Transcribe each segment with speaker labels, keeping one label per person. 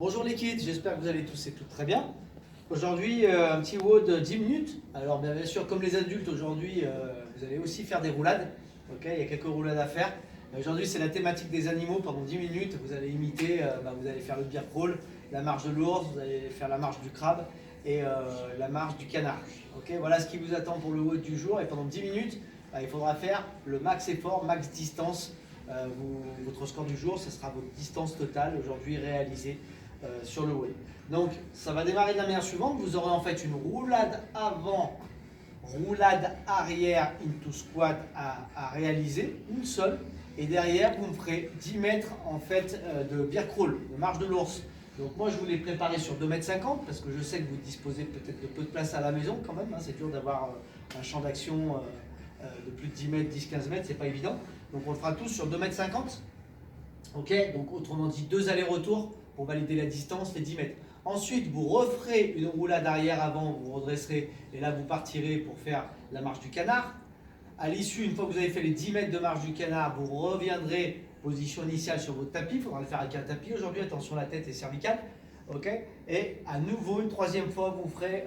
Speaker 1: Bonjour les kids, j'espère que vous allez tous et toutes très bien. Aujourd'hui, un petit WOD de 10 minutes. Alors bien sûr, comme les adultes aujourd'hui, vous allez aussi faire des roulades. Okay, il y a quelques roulades à faire. Aujourd'hui, c'est la thématique des animaux. Pendant 10 minutes, vous allez imiter, vous allez faire le bear crawl, la marche de l'ours, vous allez faire la marche du crabe et la marche du canard. Okay, voilà ce qui vous attend pour le WOD du jour. Et pendant 10 minutes, il faudra faire le max effort, max distance. Votre score du jour, ce sera votre distance totale aujourd'hui réalisée sur le WOD. Donc ça va démarrer de la manière suivante. Vous aurez en fait une roulade avant, roulade arrière into squat à réaliser, une seule. Et derrière, vous me ferez 10 mètres en fait de bear crawl, de marche de l'ours. Donc moi je vous l'ai préparé sur 2,50 m parce que je sais que vous disposez peut-être de peu de place à la maison quand même. Hein, c'est dur d'avoir un champ d'action de plus de 10 mètres, 10-15 mètres, c'est pas évident. Donc on le fera tous sur 2,50 m. Ok, donc autrement dit 2 allers-retours pour valider la distance, les 10 mètres. Ensuite, vous referez une roulade arrière avant, vous redresserez et là vous partirez pour faire la marche du canard. À l'issue, une fois que vous avez fait les 10 mètres de marche du canard, vous reviendrez position initiale sur votre tapis. Il faudra le faire avec un tapis aujourd'hui, attention la tête est cervicale. Okay, et à nouveau, une troisième fois, vous ferez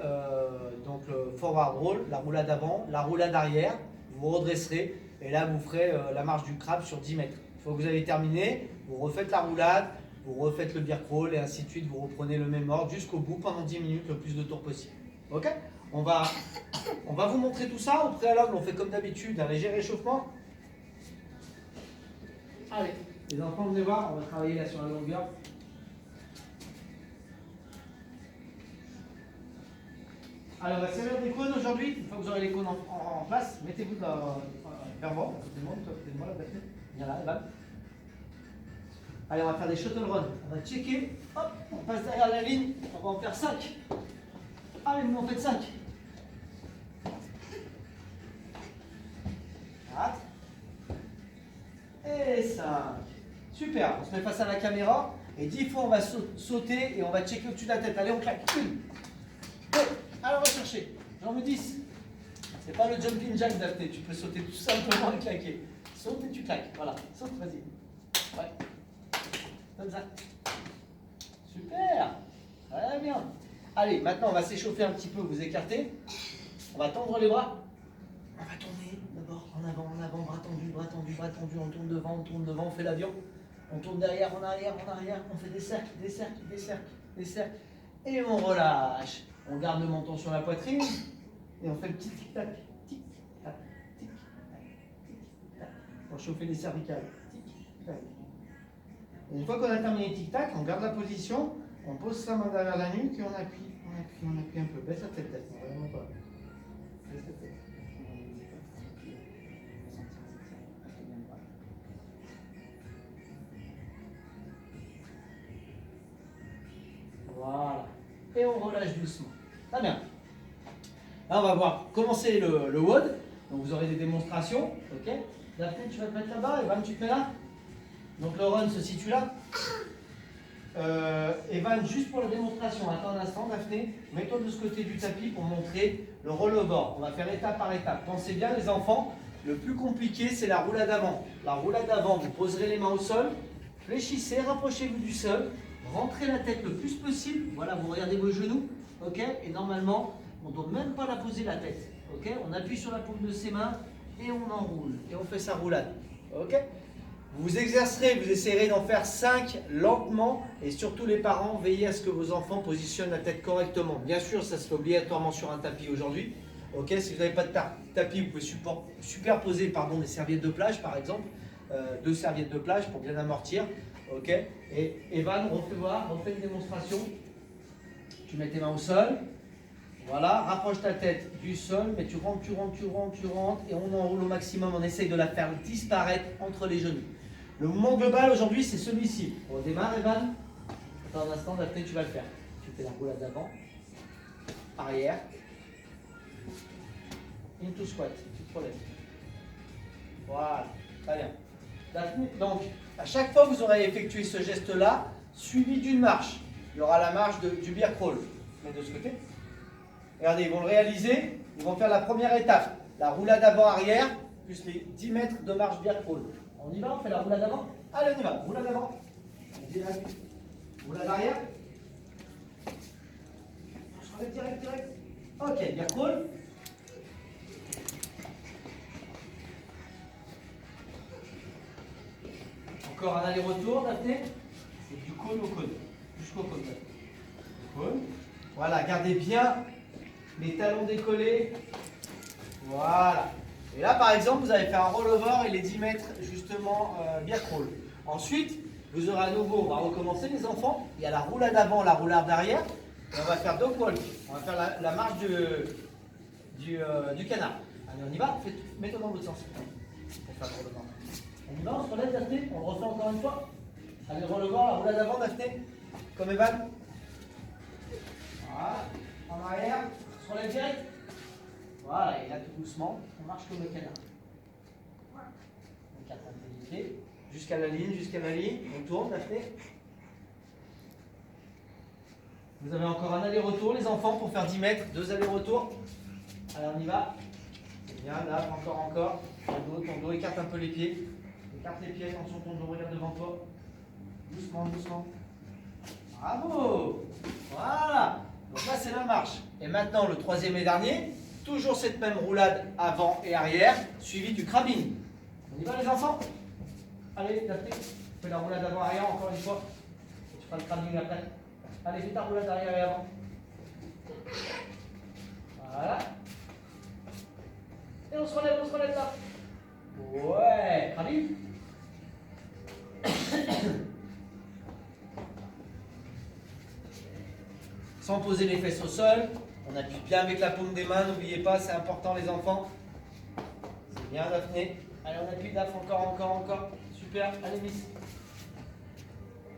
Speaker 1: donc le forward roll, la roulade avant, la roulade arrière, vous redresserez et là vous ferez la marche du crabe sur 10 mètres. Une fois que vous avez terminé, vous refaites la roulade, vous refaites le bear crawl et ainsi de suite, vous reprenez le même ordre jusqu'au bout pendant 10 minutes, le plus de tours possible. Ok, on va vous montrer tout ça. Au préalable, on fait comme d'habitude un léger réchauffement. Allez, les enfants, venez voir, on va travailler là sur la longueur. Alors, on va servir des cônes aujourd'hui. Une fois que vous aurez les cônes en place, mettez-vous vers moi, côté de moi, là, viens là, Evan. Allez, on va faire des shuttle run. On va checker. Hop, on passe derrière la ligne. On va en faire 5. Allez, vous en faites 5. 4. Et 5. Super. On se met face à la caméra. Et 10 fois, on va sauter et on va checker au-dessus de la tête. Allez, on claque. 1, 2. Allez, on va chercher. J'en mets 10. C'est pas le jumping jack d'Apté. Tu peux sauter tout simplement et claquer. Saute et tu claques. Voilà. Saute, vas-y. Ouais. Comme ça. Super. Très bien. Allez, maintenant on va s'échauffer un petit peu, vous écartez. On va tendre les bras. On va tourner d'abord en avant, bras tendus, bras tendus, bras tendus. On tourne devant, on fait l'avion. On tourne derrière, en arrière. On fait des cercles, des cercles, des cercles, des cercles. Et on relâche. On garde le menton sur la poitrine. Et on fait le petit tic-tac. Tic-tac, tic-tac, tic-tac. Pour chauffer les cervicales. Tic-tac. Et une fois qu'on a terminé le tic-tac, on garde la position, on pose sa main derrière la nuque et on appuie un peu. Baisse la tête, vraiment pas. Baisse la tête. Voilà. Et on relâche doucement. Très bien. Là, on va voir commencer le WOD. Donc vous aurez des démonstrations. Ok. Daphné, tu vas te mettre là-bas. Evan, tu te mets là. Donc le run se situe là. Evan, juste pour la démonstration, attends un instant, Daphné, mets-toi de ce côté du tapis pour montrer le roll-over. On va faire étape par étape. Pensez bien, les enfants, le plus compliqué, c'est la roulade avant. La roulade avant, vous poserez les mains au sol, fléchissez, rapprochez-vous du sol, rentrez la tête le plus possible. Voilà, vous regardez vos genoux, ok. Et normalement, on ne doit même pas la poser la tête, ok. On appuie sur la paume de ses mains et on enroule. Et on fait sa roulade, ok. Vous exercerez, vous essayerez d'en faire 5 lentement et surtout les parents, veillez à ce que vos enfants positionnent la tête correctement. Bien sûr, ça se fait obligatoirement sur un tapis aujourd'hui. Ok, si vous n'avez pas de tapis, vous pouvez superposer des serviettes de plage par exemple. 2 serviettes de plage pour bien amortir. Ok, et Evan, refais une démonstration. Tu mets tes mains au sol. Voilà, rapproche ta tête du sol, mais tu rentres et on enroule au maximum. On essaye de la faire disparaître entre les genoux. Le mouvement global aujourd'hui, c'est celui-ci. On démarre, Evan. Attends un instant, Daphné, tu vas le faire. Tu fais la roulade d'avant, arrière, into squat, tu te relèves. Voilà, très bien. Daphné, donc, à chaque fois, vous aurez effectué ce geste-là, suivi d'une marche. Il y aura la marche du bear crawl. Mais de ce côté. Regardez, ils vont le réaliser. Ils vont faire la première étape, la roulade avant-arrière, plus les 10 mètres de marche bear crawl. On y va, on fait la roulade avant. Allez, on y va. Roulade avant. Roulade arrière. Ok, bien cool. Encore un aller-retour, Daphné. C'est du cône au cône. Jusqu'au cône. Cône. Voilà, gardez bien les talons décollés. Voilà. Et là, par exemple, vous allez faire un rollover et les 10 mètres, justement, bien crawl. Ensuite, vous aurez à nouveau, on va recommencer les enfants. Il y a la roulade avant, la roulade arrière. Et on va faire dog walk. On va faire la marche du canard. Allez, on y va. Mets-toi dans l'autre sens. Pour faire le rollover. On y va, on se relève, Daphné. On le refait encore une fois. Allez, rollover, la roulade avant, Daphné. Comme Evan. Voilà. En arrière. On se relève direct. Voilà, et là tout doucement, on marche comme le canard. On écarte un peu les pieds, jusqu'à la ligne, on tourne, Daphné. Vous avez encore un aller-retour, les enfants, pour faire 10 mètres, 2 allers-retours. Allez, on y va. C'est bien, là, encore. Ton dos, écarte un peu les pieds. Écarte les pieds, attention, ton dos, regarde devant toi. Doucement, doucement. Bravo! Voilà! Donc là, c'est la marche. Et maintenant, le troisième et dernier. Toujours cette même roulade avant et arrière, suivi du crabbing. On y va les enfants? Allez, Daphné, fais la roulade avant-arrière encore une fois. Tu feras le crabbing après. Allez, fais ta roulade arrière et avant. Voilà. Et on se relève là. Ouais, crabbing. Sans poser les fesses au sol. On appuie bien avec la paume des mains, n'oubliez pas, c'est important les enfants. C'est bien Daphné. Allez, on appuie Daph, encore. Super, allez Miss.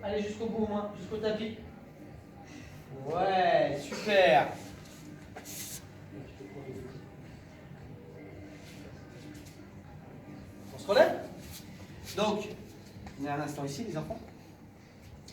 Speaker 1: Allez jusqu'au bout au moins, jusqu'au tapis. Ouais, super. On se relève? Donc, on est un instant ici les enfants.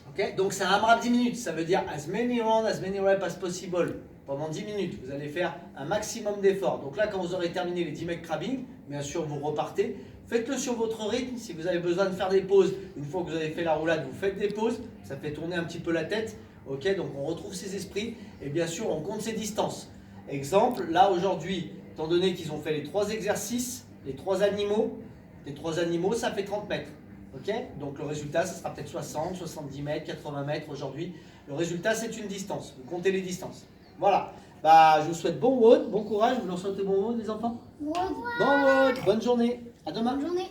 Speaker 1: Ok, donc c'est un AMRAP 10 minutes, ça veut dire as many rounds, as many reps as possible. Pendant 10 minutes, vous allez faire un maximum d'efforts. Donc là, quand vous aurez terminé les 10 mètres crabbing, bien sûr, vous repartez. Faites-le sur votre rythme. Si vous avez besoin de faire des pauses, une fois que vous avez fait la roulade, vous faites des pauses. Ça fait tourner un petit peu la tête. Ok, donc on retrouve ses esprits. Et bien sûr, on compte ses distances. Exemple, là aujourd'hui, étant donné qu'ils ont fait les 3 exercices, les 3 animaux, ça fait 30 mètres. Ok, donc le résultat, ça sera peut-être 60, 70 mètres, 80 mètres aujourd'hui. Le résultat, c'est une distance. Vous comptez les distances. Voilà. Bah, je vous souhaite bon WOD, bon courage. Vous leur souhaitez bon WOD, les enfants?
Speaker 2: Bon
Speaker 1: Bon WOD, bonne journée. À demain.
Speaker 2: journée.